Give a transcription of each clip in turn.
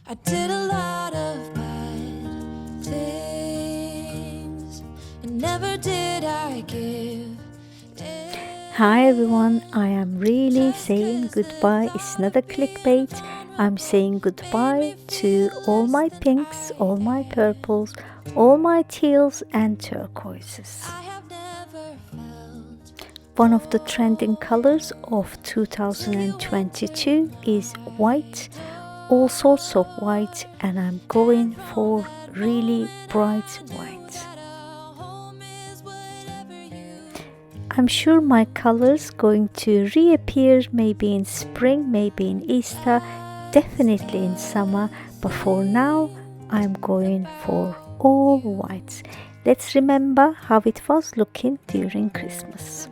I did a lot of bad things, and never did I give. Hi everyone, I am really saying goodbye. It's not a clickbait. I'm saying goodbye to all my pinks, all my purples, all my teals and turquoises. One of the trending colors of 2022 is white, all sorts of white, and I'm going for really bright white. I'm sure my colors going to reappear maybe in spring, maybe in Easter, definitely in summer, but for now I'm going for all whites. Let's remember how it was looking during Christmas.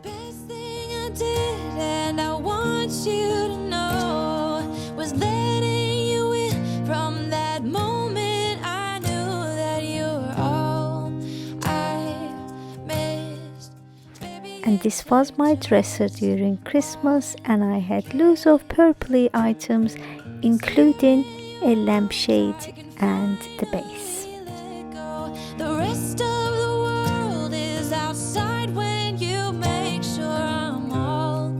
And this was my dresser during Christmas, and I had loads of purpley items including a lampshade and the base. The rest of the world is outside when you make sure I'm all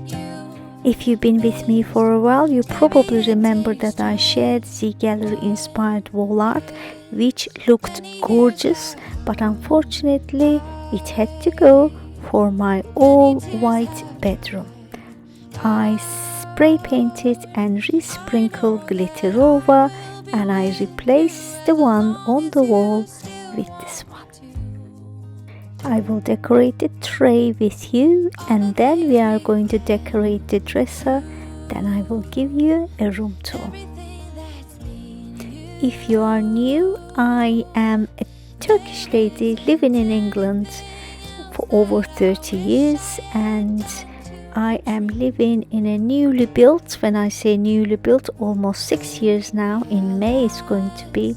you. If you've been with me for a while, you probably remember that I shared the gallery inspired wall art which looked gorgeous, but unfortunately it had to go for my all-white bedroom. I spray painted and resprinkled glitter over, and I replaced the one on the wall with this one. I will decorate the tray with you, and then we are going to decorate the dresser. Then I will give you a room tour. If you are new, I am a Turkish lady living in England for over 30 years, and I am living in a newly built, when I say newly built, almost 6 years now. In May it's going to be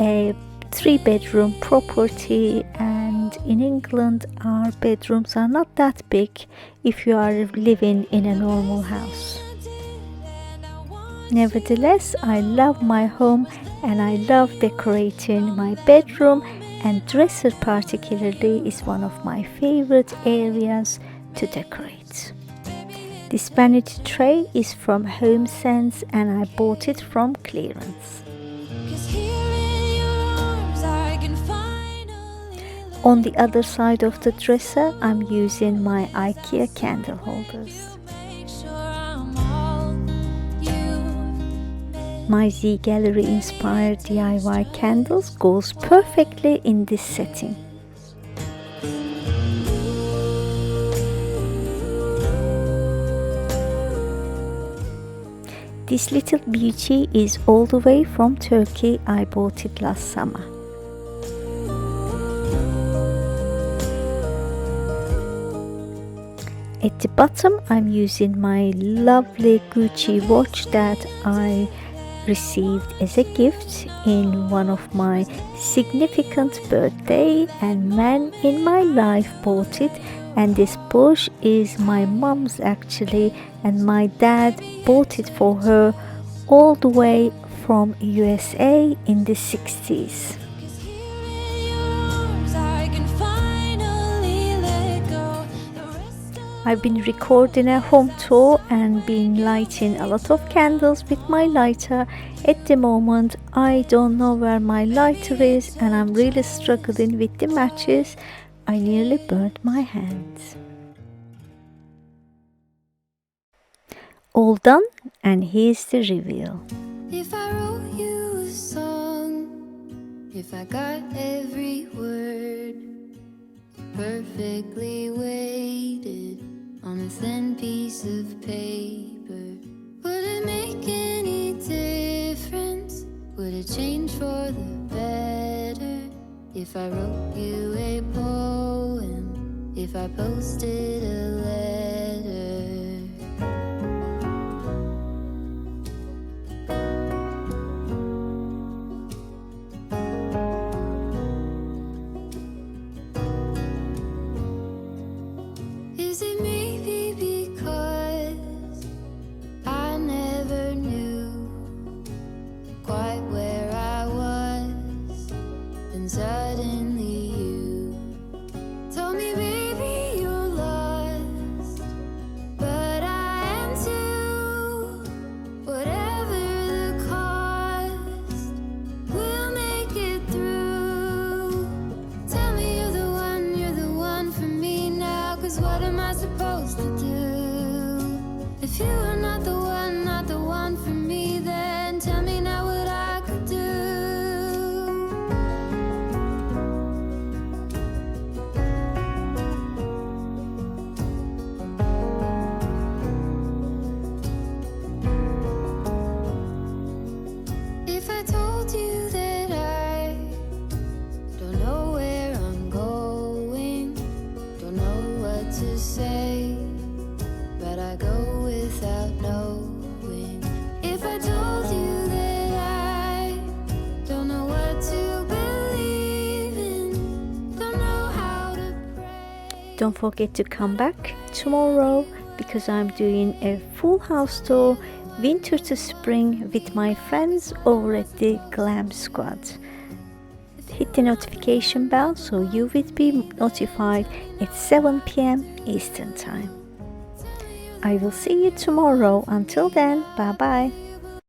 a 3-bedroom property, and in England our bedrooms are not that big if you are living in a normal house. Nevertheless, I love my home and I love decorating my bedroom, and dresser particularly is one of my favorite areas to decorate. This vanity tray is from Home Sense and I bought it from clearance. On the other side of the dresser, I'm using my IKEA candle holders. My Z Gallery inspired DIY candles goes perfectly in this setting. This little beauty is all the way from Turkey. I bought it last summer. At the bottom, I'm using my lovely Gucci watch that I received as a gift in one of my significant birthday, and man in my life bought it, and this Porsche is my mom's actually, and my dad bought it for her all the way from USA in the 60s. I've been recording a home tour and been lighting a lot of candles with my lighter. At the moment I don't know where my lighter is and I'm really struggling with the matches. I nearly burnt my hands. All done, and here's the reveal. If I wrote you a song, if I got every word perfectly weighted on a thin piece of paper, would it make any difference? Would it change for the better? If I wrote you a poem, if I posted a letter? Is it maybe because I never knew quite Don't forget to come back tomorrow because I'm doing a full house tour, winter to spring, with my friends over at the Glam Squad. Hit the notification bell so you will be notified at 7 p.m. Eastern Time. I will see you tomorrow. Until then, bye bye.